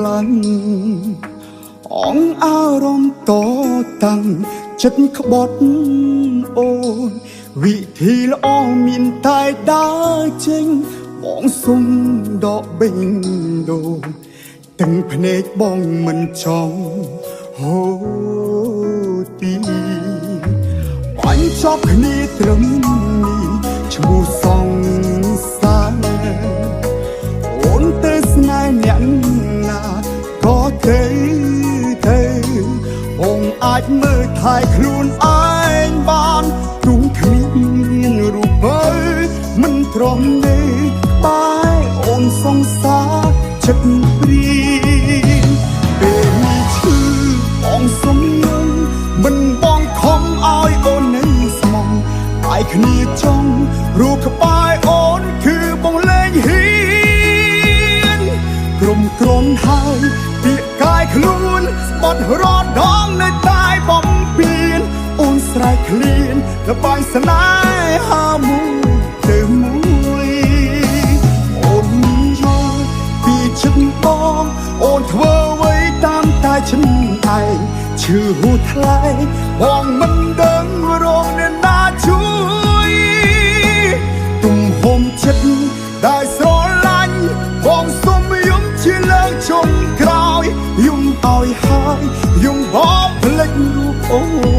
ឡាញ់អងអារម្មណ៍តតាំងចិត្តក្បត់អូនវិធីល្អមានតែដើរចេញបងសុំដកបេងដូងទាំងភ្នែកបងមិនចង់ហូរទីបាញ់ចប់គ្នាត្រឹមនេះឈ្មោះសងសាអូនទៅស្នេហ៍អ្នកណាក៏ទៅបងអាចមើលថែខ្លួនឯងបានទ្រុងគ្មានរូបបើមិនទ្រាំទេបែអូនសង្សារចិត្តព្រៀងពេលនេះឈឺបងសុំនឹងមិនបងខំឲ្យអូននៅស្មងតែគ្នាចង់រូបក្បែរអូនគឺបងលែងហ៊ានក្រុមក្រនហើយពាក្យកាយខ្លួនស្បត់រត់ដងនៅតែបំពេញអូនស្រែកឃ្លានល្បែងស្នេហាមួយទៅមួយអូនយកពីចិត្តបងអូនធ្វើអ្វីតាមតែចិត្តឯងឈឺហួរថ្លៃបងមិនដឹងរងអ្នកណាជួយទំហំចិត្តដែលស្រឡាញ់បងសុំយំជាលើកចុងក្រោយយំឲ្យហើយយំបងភ្លេចរូបអូន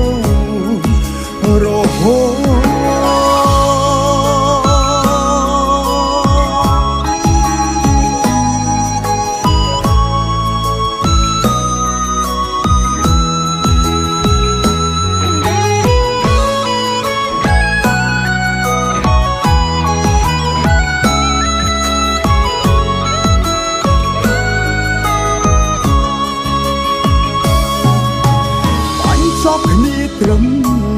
រហូតចប់គ្នាត្រឹម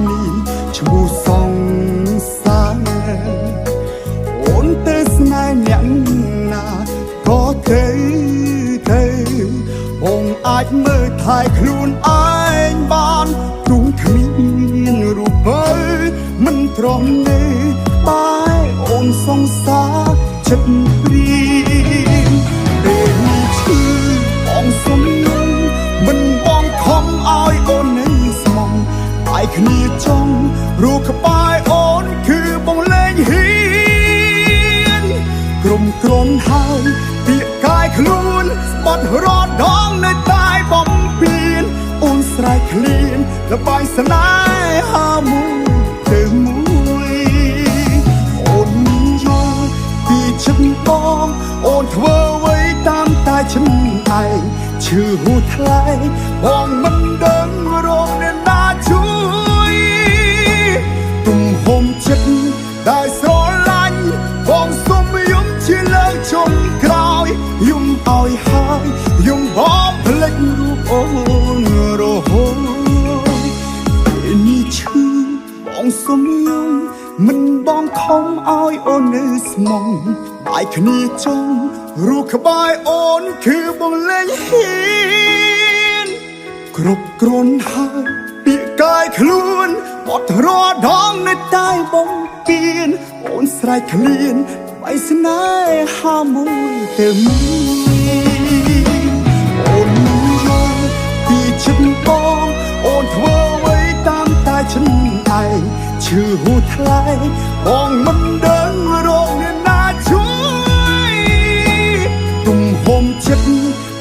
នេះឈ្មោះសងសាអូនទៅស្នេហ៍អ្នកណាក៏ទៅបងអាចមើលថែខ្លួនឯងបានទ្រុងគ្មានរូបបើមិនទ្រាំទេបែអូនសង្សារចិត្តព្រៀងពេលនេះឈឺបងសុំនឹងមិនបងខំឲ្យអូននៅតែគ្នាចង់រូបក្បែរអូនគឺបងលែងហ៊ានក្រុមក្រនហើយពាក្យកាយខ្លួនស្បត់រត់ដងនៅតែបំពេញអូនស្រែកឃ្លានល្បែងស្នេហាមួយទៅមួយអូនយកពីចិត្តបងអូនធ្វើអ្វីតាមតែចិត្តឯងឈឺហួរថ្លៃបងមិនដឹងរងអ្នកណាជួយទំហំចិត្តដែលស្រឡាញ់បងសុំយំជាលើកចុងក្រោយយំឲ្យហើយយំបងភ្លេចរូបអូនរហូតពេលនេះឈឺបងសុំយំមិនបងខំឲ្យអូននៅស្មងបែកគ្នាចង់រូបក្បែរអូនគឺបងលែងហ៊ានគ្រប់គ្រាន់ហើយពាក្យកាយខ្លួនបត់រដងនៅតែបំពេញអូនស្រែកឃ្លានបីស្នេហាមួយទៅមួយអូនយកពីចិត្តបងអូនធ្វើអ្វីតាមតែចិត្តឯងឈឺហួរថ្លៃបងមិនដឹងរងអ្នកណាជួយទំហំចិត្ត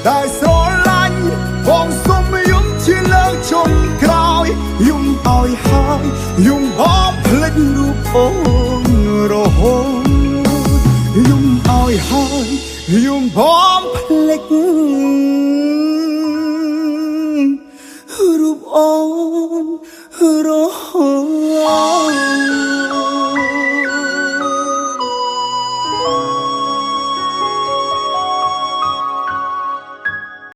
ដែលស្រឡាញ់បងសុំយំជាលើកចុងក្រោយយំឲ្យហើយយំបងភ្លេចរូបអូនរហូតយំឲ្យហើយយំបងភ្លេចរូបអូនរហូ